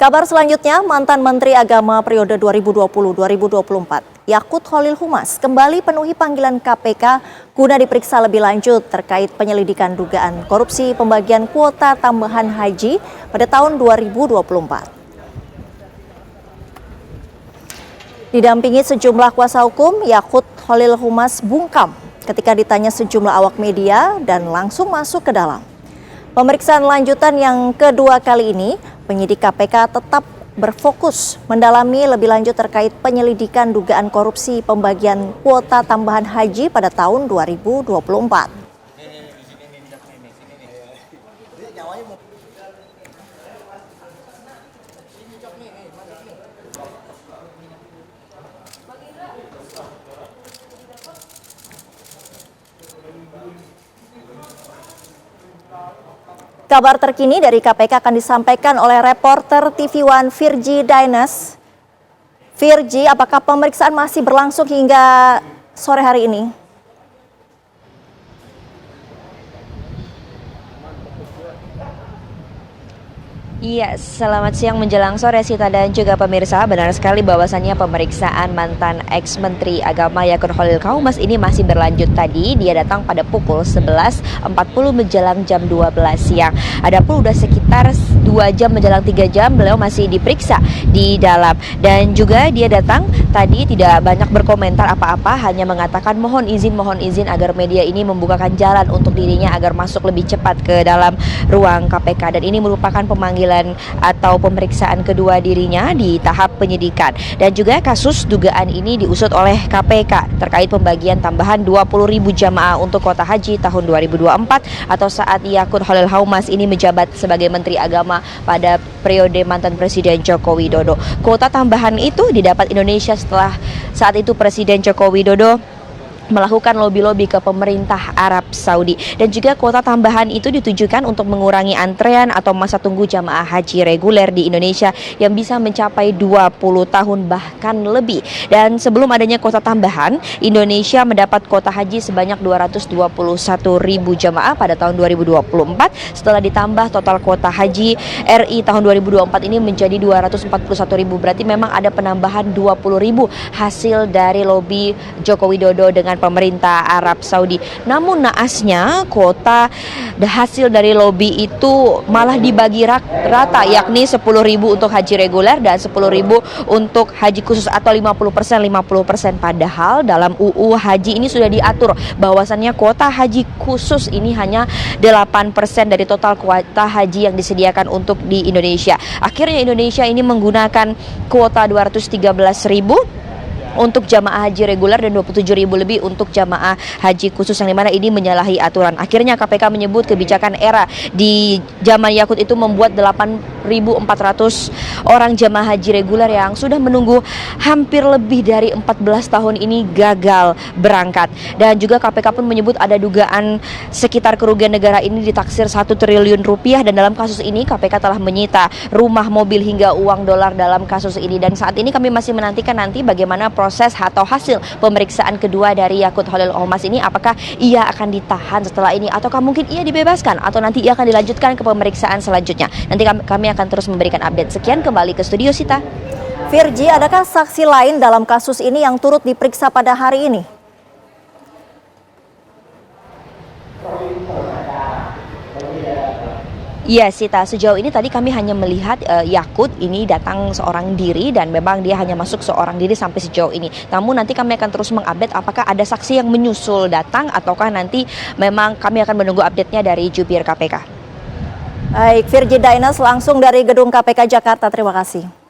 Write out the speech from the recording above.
Kabar selanjutnya, mantan Menteri Agama periode 2020-2024, Yakut Khalil Humas kembali penuhi panggilan KPK guna diperiksa lebih lanjut terkait penyelidikan dugaan korupsi pembagian kuota tambahan haji pada tahun 2024. Didampingi sejumlah kuasa hukum, Yakut Khalil Humas bungkam ketika ditanya sejumlah awak media dan langsung masuk ke dalam. Pemeriksaan lanjutan yang kedua kali ini, penyidik KPK tetap berfokus mendalami lebih lanjut terkait penyelidikan dugaan korupsi pembagian kuota tambahan haji pada tahun 2024. Kabar terkini dari KPK akan disampaikan oleh reporter TV One Virgi Dainas. Virgi, apakah pemeriksaan masih berlangsung hingga sore hari ini? Iya, selamat siang menjelang sore Sita dan juga pemirsa. Benar sekali bahwasannya pemeriksaan mantan ex-menteri agama Yakut Khalil Humas ini masih berlanjut tadi. Dia datang pada pukul 11.40 menjelang jam 12 siang. Adapun udah sekitar 2 jam menjelang 3 jam beliau masih diperiksa di dalam. Dan juga dia datang tadi tidak banyak berkomentar apa-apa, hanya mengatakan mohon izin agar media ini membukakan jalan untuk dirinya agar masuk lebih cepat ke dalam ruang KPK. Dan ini merupakan pemanggilan atau pemeriksaan kedua dirinya di tahap penyidikan. Dan juga kasus dugaan ini diusut oleh KPK terkait pembagian tambahan 20.000 jamaah untuk kuota haji tahun 2024 atau saat Yakut Khalil Humas ini menjabat sebagai Menteri Agama pada periode mantan Presiden Joko Widodo. Kuota tambahan itu didapat Indonesia setelah saat itu Presiden Joko Widodo melakukan lobi-lobi ke pemerintah Arab Saudi. Dan juga kuota tambahan itu ditujukan untuk mengurangi antrean atau masa tunggu jamaah haji reguler di Indonesia yang bisa mencapai 20 tahun bahkan lebih. Dan sebelum adanya kuota tambahan, Indonesia mendapat kuota haji sebanyak 221.000 jamaah pada tahun 2024. Setelah ditambah total kuota haji RI tahun 2024 ini menjadi 241.000. Berarti memang ada penambahan 20.000 hasil dari lobi Joko Widodo dengan pemerintah Arab Saudi. Namun naasnya kuota hasil dari lobi itu malah dibagi rata, yakni 10.000 untuk haji reguler dan 10.000 untuk haji khusus atau 50%. Padahal dalam UU haji ini sudah diatur bahwasannya kuota haji khusus ini hanya 8% dari total kuota haji yang disediakan untuk di Indonesia. Akhirnya Indonesia ini menggunakan kuota 213.000 untuk jamaah haji reguler dan 27.000 lebih untuk jamaah haji khusus, yang dimana ini menyalahi aturan. Akhirnya KPK menyebut kebijakan era di zaman Yakut itu membuat 8.400 orang jamaah haji reguler yang sudah menunggu hampir lebih dari 14 tahun ini gagal berangkat. Dan juga KPK pun menyebut ada dugaan sekitar kerugian negara ini ditaksir 1 triliun rupiah, dan dalam kasus ini KPK telah menyita rumah, mobil hingga uang dolar dalam kasus ini. Dan saat ini kami masih menantikan nanti bagaimana proses atau hasil pemeriksaan kedua dari Yakut Khalil Humas ini, apakah ia akan ditahan setelah ini ataukah mungkin ia dibebaskan atau nanti ia akan dilanjutkan ke pemeriksaan selanjutnya. Nanti kami akan terus memberikan update. Sekian, kembali ke studio Sita. Virgi, adakah saksi lain dalam kasus ini yang turut diperiksa pada hari ini? Iya Sita, sejauh ini tadi kami hanya melihat Yakut ini datang seorang diri dan memang dia hanya masuk seorang diri sampai sejauh ini. Namun nanti kami akan terus mengupdate apakah ada saksi yang menyusul datang ataukah nanti memang kami akan menunggu update-nya dari jubir KPK. Baik, Virgi Dainas langsung dari gedung KPK Jakarta, terima kasih.